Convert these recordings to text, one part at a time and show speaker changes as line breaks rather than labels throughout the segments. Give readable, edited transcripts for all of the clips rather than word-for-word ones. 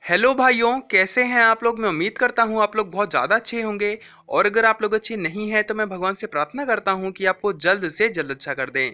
Hello भाइयों, कैसे हैं आप लोग। मैं उम्मीद करता हूं आप लोग बहुत ज़्यादा अच्छे होंगे। और अगर आप लोग अच्छे नहीं हैं तो मैं भगवान से प्रार्थना करता हूं कि आपको जल्द से जल्द अच्छा कर दें।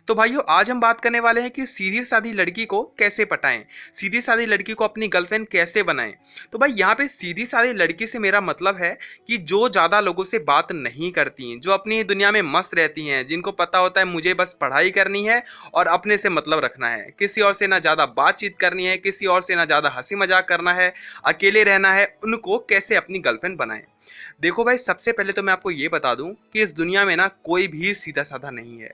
तो भाइयों, आज हम बात करने वाले हैं कि सीधी सादी लड़की को कैसे पटाएं, सीधी सादी लड़की को अपनी गर्लफ्रेंड कैसे बनाएं। तो भाई यहाँ पे सीधी सादी लड़की से मेरा मतलब है कि जो ज़्यादा लोगों से बात नहीं करती, जो अपनी दुनिया में मस्त रहती हैं, जिनको पता होता है मुझे बस पढ़ाई करनी है और अपने से मतलब रखना है, किसी और से ना ज़्यादा बातचीत करनी है, किसी और से ना ज़्यादा हंसी मजाक करना है, अकेले रहना है। उनको कैसे अपनी गर्लफ्रेंड बनाएं। देखो भाई, सबसे पहले तो मैं आपको ये बता दूं कि इस दुनिया में ना कोई भी सीधा साधा नहीं है।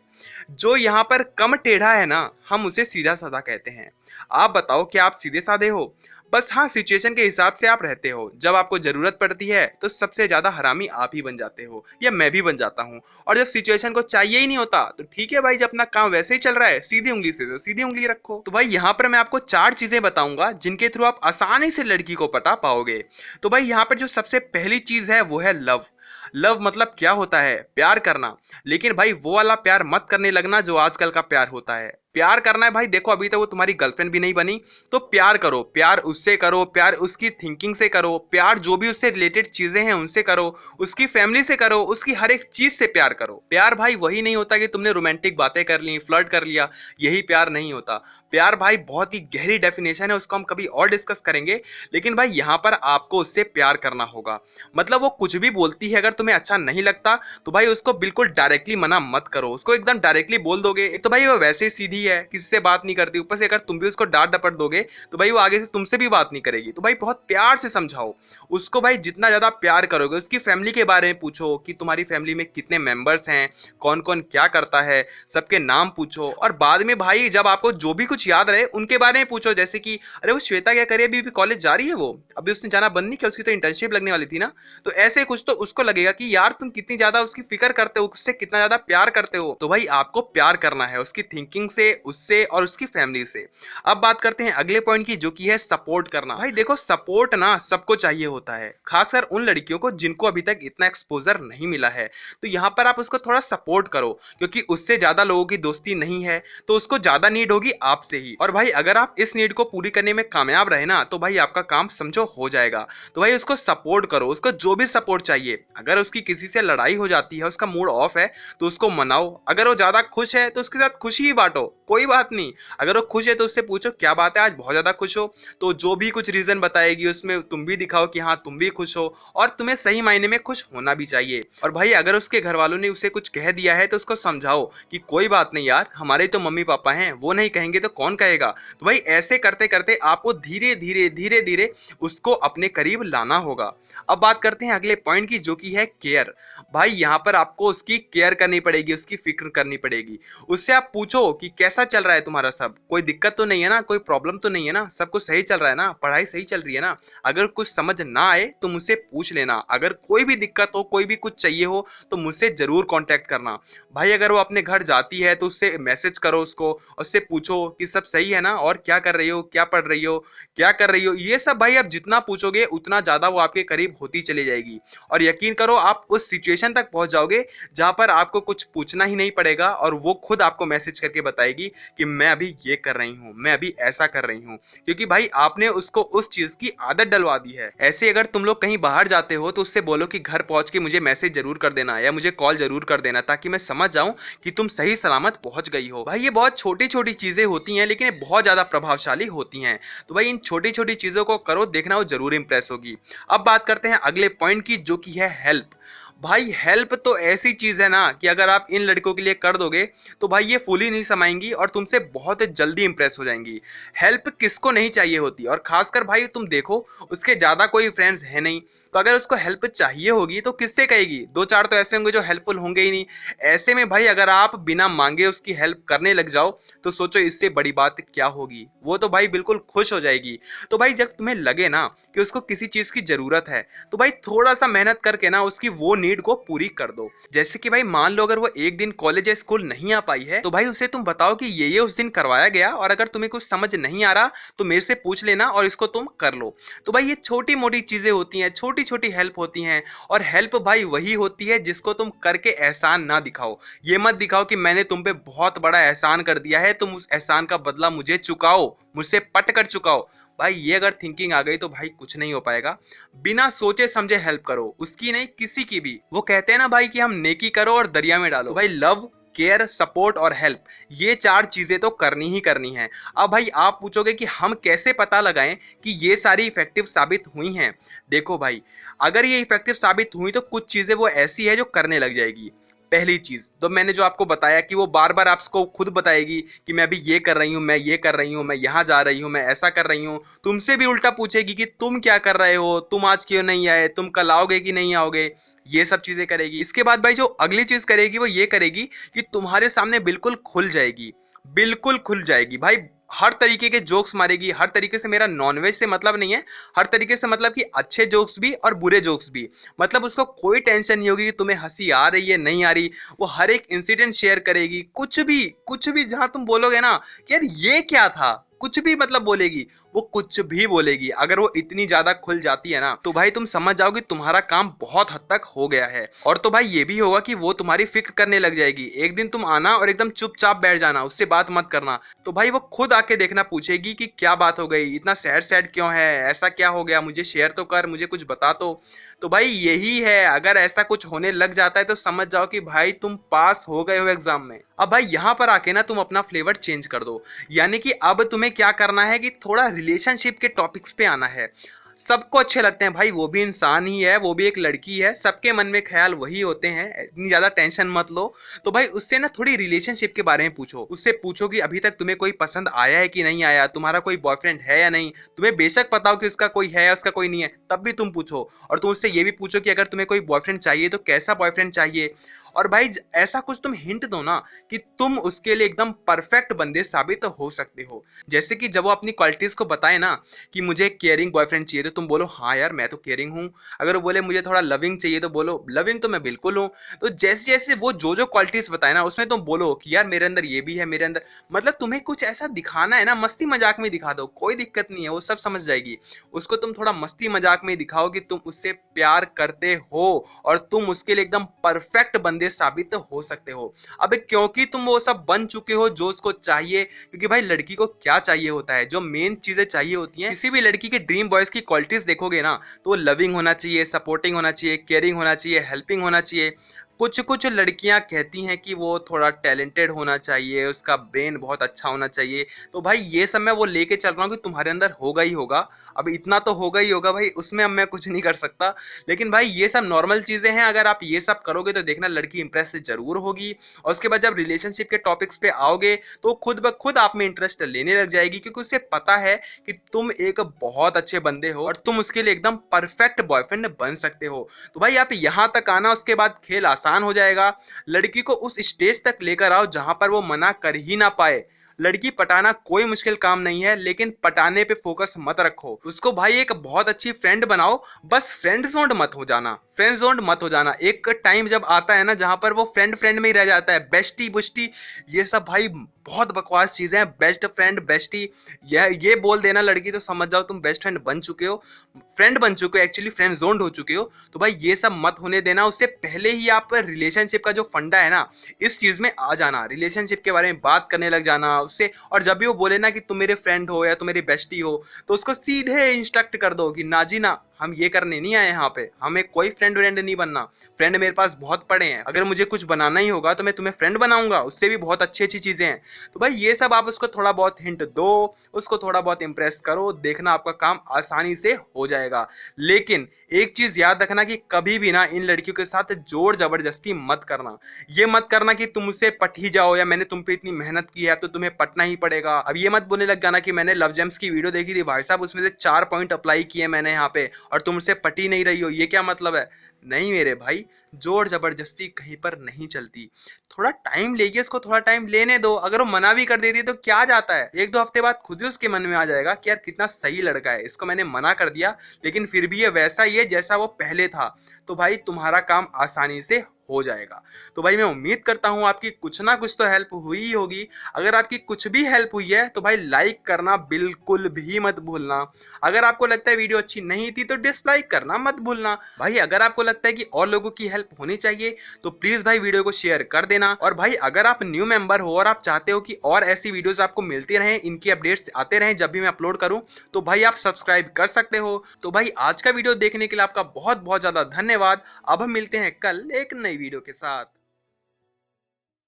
जो यहाँ पर कम टेढ़ा है ना, हम उसे सीधा साधा कहते हैं। आप बताओ, क्या आप सीधे साधे हो? बस हाँ, सिचुएशन के हिसाब से आप रहते हो। जब आपको जरूरत पड़ती है तो सबसे ज्यादा हरामी आप ही बन जाते हो, या मैं भी बन जाता हूँ। और जब सिचुएशन को चाहिए ही नहीं होता तो ठीक है भाई, जब अपना काम वैसे ही चल रहा है सीधी उंगली से तो सीधी उंगली रखो। तो भाई यहाँ पर मैं आपको 4 चीजें बताऊंगा जिनके थ्रू आप आसानी से लड़की को पटा पाओगे। तो भाई यहाँ पर जो सबसे पहली चीज है वो है लव। लव मतलब क्या होता है? प्यार करना। लेकिन भाई वो वाला प्यार मत करने लगना जो आजकल का प्यार होता है। प्यार करना है भाई, देखो अभी तक वो तुम्हारी गर्लफ्रेंड भी नहीं बनी तो प्यार करो। प्यार उससे करो, प्यार उसकी थिंकिंग से करो, प्यार जो भी उससे रिलेटेड चीजें हैं उनसे करो, उसकी फैमिली से करो, उसकी हर एक चीज से प्यार करो। प्यार भाई वही नहीं होता कि तुमने रोमांटिक बातें कर ली, फ्लर्ट कर लिया, यही प्यार नहीं होता। प्यार भाई बहुत ही गहरी डेफिनेशन है, उसको हम कभी और डिस्कस करेंगे। लेकिन भाई यहाँ पर आपको उससे प्यार करना होगा। मतलब वो कुछ भी बोलती है, अगर तुम्हें अच्छा नहीं लगता तो भाई उसको बिल्कुल डायरेक्टली मना मत करो। उसको एकदम डायरेक्टली बोल दोगे, एक तो भाई वो वैसे ही सीधी है, किसी से बात नहीं करती, ऊपर से अगर तुम भी उसको डांट डपट दोगे तो भाई वो आगे से तुमसे भी बात नहीं करेगी। तो भाई बहुत प्यार से समझाओ उसको। भाई जितना ज्यादा प्यार करोगे, उसकी फैमिली के बारे में पूछो कि तुम्हारी फैमिली में कितने मेंबर्स हैं, कौन कौन क्या करता है, सबके नाम पूछो। और बाद में भाई जब आपको जो भी कुछ याद रहे उनके बारे में पूछो। जैसे कि अरे वो श्वेता क्या करे, अभी भी कॉलेज जा रही है, वो अभी उसने जाना बंद नहीं किया, उसकी तो इंटर्नशिप लगने वाली थी ना। तो ऐसे कुछ तो उसको लगेगा कि यार तुम कितनी ज्यादा उसकी फिक्र करते हो, उससे कितना ज्यादा प्यार करते हो। तो भाई आपको प्यार करना है उसकी थिंकिंग से, उससे और उसकी फैमिली से। अब बात करते हैं अगले पॉइंट की, जो की है सपोर्ट करना। भाई देखो, सपोर्ट ना सबको चाहिए होता है, खासकर उन लड़कियों को जिनको अभी तक इतना एक्सपोजर नहीं मिला है। तो यहाँ पर आप उसको थोड़ा सपोर्ट करो, क्योंकि उससे ज्यादा लोगों की दोस्ती नहीं है तो उसको ज्यादा नीड होगी आपसे ही। और भाई अगर आप इस नीड को पूरी करने में कामयाब रहे ना तो भाई आपका काम समझो हो जाएगा। तो भाई उसको सपोर्ट करो, उसको जो भी सपोर्ट चाहिए। अगर उसकी किसी से लड़ाई हो जाती है, उसका मूड ऑफ है, तो उसको मनाओ। अगर वो ज्यादा खुश है तो उसके साथ खुशी ही बांटो, कोई बात नहीं। अगर वो खुश है तो उससे पूछो क्या बात है, आज बहुत ज्यादा खुश हो। तो जो भी कुछ रीजन बताएगी उसमें तुम भी दिखाओ कि हाँ तुम भी खुश हो, और तुम्हें सही मायने में खुश होना भी चाहिए। और भाई अगर उसके घर वालों ने उसे कुछ कह दिया है तो उसको समझाओ कि कोई बात नहीं यार, हमारे तो मम्मी पापा हैं, वो नहीं कहेंगे तो कौन कहेगा। तो भाई ऐसे करते करते आपको धीरे धीरे धीरे धीरे उसको अपने करीब लाना होगा। अब बात करते हैं अगले पॉइंट की, जो की है केयर। भाई यहाँ पर आपको उसकी केयर करनी पड़ेगी, उसकी फिक्र करनी पड़ेगी। उससे आप पूछो कि कैसा चल रहा है तुम्हारा, सब कोई दिक्कत तो नहीं है ना, कोई प्रॉब्लम तो नहीं है ना, सब कुछ सही चल रहा है ना, पढ़ाई सही चल रही है ना। अगर कुछ समझ ना आए तो मुझसे पूछ लेना। अगर कोई भी दिक्कत हो, कोई भी कुछ चाहिए हो तो मुझसे जरूर कांटेक्ट करना। भाई अगर वो अपने घर जाती है तो उससे मैसेज करो, उसको उससे पूछो कि सब सही है ना, और क्या कर रही हो, क्या पढ़ रही हो, क्या कर रही हो। ये सब भाई आप जितना पूछोगे उतना ज्यादा वो आपके करीब होती चली जाएगी। और यकीन करो आप उस सिचुएशन तक पहुंच जाओगे जहां पर आपको कुछ पूछना ही नहीं पड़ेगा, और वो खुद आपको मैसेज करके बताएगी कि मैं अभी ये कर रही हूँ, मैं अभी ऐसा कर रही हूँ। क्योंकि भाई आपने उसको उस चीज की आदत डलवा दी है। ऐसे अगर तुम लोग कहीं बाहर जाते हो तो उससे बोलो कि घर पहुंच के मुझे मैसेज जरूर कर देना या मुझे कॉल जरूर कर देना, ताकि मैं समझ जाऊं कि तुम सही सलामत पहुंच गई हो। भाई ये बहुत छोटी छोटी चीजें होती हैं लेकिन ये बहुत ज्यादा प्रभावशाली होती हैं। तो भाई इन छोटी छोटी चीजों को करो, देखना वो जरूर इंप्रेस होगी। अब बात करते हैं अगले पॉइंट की, जो की है हेल्प। भाई हेल्प तो ऐसी चीज है ना कि अगर आप इन लड़कों के लिए कर दोगे तो भाई ये फूली नहीं समाएंगी और तुमसे बहुत जल्दी इंप्रेस हो जाएंगी। हेल्प किसको नहीं चाहिए होती, और खासकर भाई तुम देखो उसके ज्यादा कोई फ्रेंड्स है नहीं, तो अगर उसको हेल्प चाहिए होगी तो किससे कहेगी? दो चार तो ऐसे होंगे जो हेल्पफुल होंगे ही नहीं। ऐसे में भाई अगर आप बिना मांगे उसकी हेल्प करने लग जाओ तो सोचो इससे बड़ी बात क्या होगी। वो तो भाई बिल्कुल खुश हो जाएगी। तो भाई जब तुम्हें लगे ना कि उसको किसी चीज की जरूरत है तो भाई थोड़ा सा मेहनत करके ना उसकी वो नीड को पूरी कर दो। जैसे कि भाई मान लो अगर वो एक दिन कॉलेज या स्कूल नहीं आ पाई है तो भाई उसे तुम बताओ कि ये उस दिन करवाया गया, और अगर तुम्हें कुछ समझ नहीं आ रहा तो मेरे से पूछ लेना और इसको तुम कर लो। तो भाई ये छोटी मोटी चीजें होती हैं, छोटी छोटी हेल्प होती हैं। और हेल्प भाई वही होती है जिसको तुम करके एहसान ना दिखाओ। ये मत दिखाओ कि मैंने तुम पे बहुत बड़ा एहसान कर दिया है, तुम उस एहसान का बदला मुझे चुकाओ, मुझसे पट कर चुकाओ। भाई ये अगर थिंकिंग आ गई तो भाई कुछ नहीं हो पाएगा। बिना सोचे समझे हेल्प करो, उसकी नहीं किसी की भी। वो कहते हैं ना भाई कि हम नेकी करो और दरिया में डालो। तो भाई लव, केयर, सपोर्ट और हेल्प, ये चार चीजें तो करनी ही करनी है। अब भाई आप पूछोगे कि हम कैसे पता लगाएं कि ये सारी इफेक्टिव साबित हुई हैं। देखो भाई, अगर ये इफेक्टिव साबित हुई तो कुछ चीजें वो ऐसी है जो करने लग जाएगी। पहली चीज तो मैंने जो आपको बताया कि वो बार बार आपको खुद बताएगी कि मैं अभी ये कर रही हूँ, मैं ये कर रही हूँ, मैं यहाँ जा रही हूँ, मैं ऐसा कर रही हूँ। तुमसे भी उल्टा पूछेगी कि तुम क्या कर रहे हो, तुम आज क्यों नहीं आए, तुम कल आओगे कि नहीं आओगे। ये सब चीजें करेगी। इसके बाद भाई जो अगली चीज करेगी वो ये करेगी कि तुम्हारे सामने बिल्कुल खुल जाएगी, बिल्कुल खुल जाएगी भाई। हर तरीके के जोक्स मारेगी। हर तरीके से, मेरा नॉनवेज से मतलब नहीं है, हर तरीके से मतलब कि अच्छे जोक्स भी और बुरे जोक्स भी। मतलब उसको कोई टेंशन नहीं होगी कि तुम्हें हंसी आ रही है नहीं आ रही। वो हर एक इंसिडेंट शेयर करेगी। कुछ भी जहां तुम बोलोगे ना कि यार ये क्या था, कुछ भी मतलब बोलेगी। वो कुछ भी बोलेगी। अगर वो इतनी ज्यादा खुल जाती है ना तो भाई तुम समझ जाओगे तुम्हारा काम बहुत हद तक हो गया है। और तो भाई ये भी होगा कि वो तुम्हारी फिक्र करने लग जाएगी। एक दिन तुम आना और एकदम चुपचाप बैठ जाना, उससे बात मत करना। तो भाई वो खुद आके देखना, पूछेगी कि क्या बात हो गई, इतना सैड सैड क्यों है, ऐसा क्या हो गया, मुझे शेयर तो कर, मुझे कुछ बता। तो भाई यही है। अगर ऐसा कुछ होने लग जाता है तो समझ जाओ कि भाई तुम पास हो गए हो एग्जाम में। अब भाई यहाँ पर आके ना तुम अपना फ्लेवर चेंज कर दो। यानी कि अब तुम्हें क्या करना है कि थोड़ा रिलेशनशिप के टॉपिक्स पे आना है। सबको अच्छे लगते हैं भाई, वो भी इंसान ही है, वो भी एक लड़की है, सबके मन में ख्याल वही होते हैं। इतनी ज्यादा टेंशन मत लो। तो भाई उससे ना थोड़ी रिलेशनशिप के बारे में पूछो। उससे पूछो कि अभी तक तुम्हें कोई पसंद आया है कि नहीं आया, तुम्हारा कोई बॉयफ्रेंड है या नहीं। तुम्हें बेशक पता हो कि उसका कोई है या उसका कोई नहीं है, तब भी तुम पूछो। और तुम उससे ये भी पूछो कि अगर तुम्हें कोई बॉयफ्रेंड चाहिए तो कैसा बॉयफ्रेंड चाहिए। और भाई ऐसा कुछ तुम हिंट दो ना कि तुम उसके लिए एकदम परफेक्ट बंदे साबित हो सकते हो। जैसे कि जब वो अपनी क्वालिटीज को बताए ना कि मुझे केयरिंग बॉयफ्रेंड चाहिए, तो तुम बोलो हाँ यार मैं तो केयरिंग हूँ। अगर वो बोले मुझे थोड़ा लविंग चाहिए तो बोलो लविंग तो मैं बिल्कुल हूँ। तो जैसे जैसे वो जो जो क्वालिटीज बताए ना उसमें तुम बोलो कि यार मेरे अंदर ये भी है, मेरे अंदर। मतलब तुम्हें कुछ ऐसा दिखाना है ना, मस्ती मजाक में दिखा दो, कोई दिक्कत नहीं है, वो सब समझ जाएगी। उसको तुम थोड़ा मस्ती मजाक में दिखाओ कि तुम उससे प्यार करते हो और तुम उसके लिए एकदम परफेक्ट बंदे साबित हो सकते हो। अब क्योंकि तुम वो सब बन चुके हो जो उसको चाहिए। क्योंकि भाई लड़की को क्या चाहिए होता है, जो मेन चीजें चाहिए होती हैं किसी भी लड़की के ड्रीम बॉयज की क्वालिटीज देखोगे ना तो वो लविंग होना चाहिए, सपोर्टिंग होना चाहिए, केयरिंग होना चाहिए, हेल्पिंग होना चाहिए। कुछ कुछ लड़कियां कहती हैं कि वो थोड़ा टैलेंटेड होना चाहिए, उसका ब्रेन बहुत अच्छा होना चाहिए। तो भाई ये सब मैं वो लेके चल रहा हूँ कि तुम्हारे अंदर होगा ही होगा। अब इतना तो होगा ही होगा भाई, उसमें अब मैं कुछ नहीं कर सकता। लेकिन भाई ये सब नॉर्मल चीजें हैं। अगर आप ये सब करोगे तो देखना लड़की इंप्रेस जरूर होगी। और उसके बाद जब रिलेशनशिप के टॉपिक्स पे आओगे तो खुद ब खुद आप में इंटरेस्ट लेने लग जाएगी। क्योंकि उसे पता है कि तुम एक बहुत अच्छे बंदे हो और तुम उसके लिए एकदम परफेक्ट बॉयफ्रेंड बन सकते हो। तो भाई आप यहाँ तक आना, उसके बाद खेल आसान हो जाएगा। लड़की को उस स्टेज तक लेकर आओ जहां पर वो मना कर ही ना पाए। लड़की पटाना कोई मुश्किल काम नहीं है, लेकिन पटाने पे फोकस मत रखो। उसको भाई एक बहुत अच्छी फ्रेंड बनाओ, बस फ्रेंड जोन मत हो जाना, फ्रेंड जोन मत हो जाना। एक टाइम जब आता है ना जहां पर वो फ्रेंड फ्रेंड में ही रह जाता है। बेस्टी बुस्टी ये सब भाई बहुत बकवास चीजें हैं। बेस्ट फ्रेंड, बेस्टी, ये बोल देना लड़की तो समझ जाओ तुम बेस्ट फ्रेंड बन चुके हो, फ्रेंड बन चुके हो, एक्चुअली फ्रेंड जोन्ड हो चुके हो। तो भाई ये सब मत होने देना। उससे पहले ही आप रिलेशनशिप का जो फंडा है ना इस चीज में आ जाना, रिलेशनशिप के बारे में बात करने लग जाना उससे। और जब भी वो बोले ना कि तुम मेरे फ्रेंड हो या तुम मेरी बेस्टी हो तो उसको सीधे इंस्ट्रक्ट कर दो कि ना जी ना, हम ये करने नहीं आए यहाँ पे, हमें कोई फ्रेंड व्रेंड नहीं बनना। फ्रेंड मेरे पास बहुत पड़े हैं, अगर मुझे कुछ बनाना ही होगा तो मैं तुम्हें फ्रेंड बनाऊंगा, उससे भी बहुत अच्छी अच्छी चीजें हैं। तो भाई ये सब आप उसको थोड़ा बहुत हिंट दो, उसको थोड़ा बहुत इंप्रेस करो, देखना आपका काम आसानी से हो जाएगा। लेकिन एक चीज याद रखना कि कभी भी ना इन लड़कियों के साथ जोर जबरदस्ती मत करना। ये मत करना कि तुम उससे पट ही जाओ या मैंने तुम पे इतनी मेहनत की है अब तो तुम्हें पटना ही पड़ेगा। अब ये मत बोलने लग जाना कि मैंने लव जेम्स की वीडियो देखी थी भाई साहब, उसमें से 4 पॉइंट अप्लाई किए मैंने यहाँ पे और तुम उससे पट ही नहीं रही हो, ये क्या मतलब है। नहीं मेरे भाई, जोर जबरदस्ती कहीं पर नहीं चलती। थोड़ा टाइम लेगी, उसको थोड़ा टाइम लेने दो। अगर वो मना भी कर देती है तो क्या जाता है, 1-2 हफ्ते बाद खुद ही उसके मन में आ जाएगा कि यार कितना सही लड़का है, इसको मैंने मना कर दिया लेकिन फिर भी ये वैसा ही है जैसा वो पहले था। तो भाई तुम्हारा काम आसानी से हो जाएगा। तो भाई मैं उम्मीद करता हूँ आपकी कुछ ना कुछ तो हेल्प हुई ही होगी। अगर आपकी कुछ भी हेल्प हुई है तो भाई लाइक करना बिल्कुल भी मत भूलना। अगर आपको लगता है वीडियो अच्छी नहीं थी तो डिसलाइक करना मत भूलना। भाई अगर आपको लगता है कि और लोगों की हेल्प होनी चाहिए तो प्लीज भाई वीडियो को शेयर कर देना। और भाई अगर आप न्यू मेंबर हो और आप चाहते हो कि और ऐसी वीडियोस आपको मिलती रहें, इनकी अपडेट्स आते रहें जब भी मैं अपलोड करूं, तो भाई आप सब्सक्राइब कर सकते हो। तो भाई आज का वीडियो देखने के लिए आपका बहुत बहुत ज्यादा धन्यवाद। अब हम मिलते हैं कल एक नई वीडियो के साथ।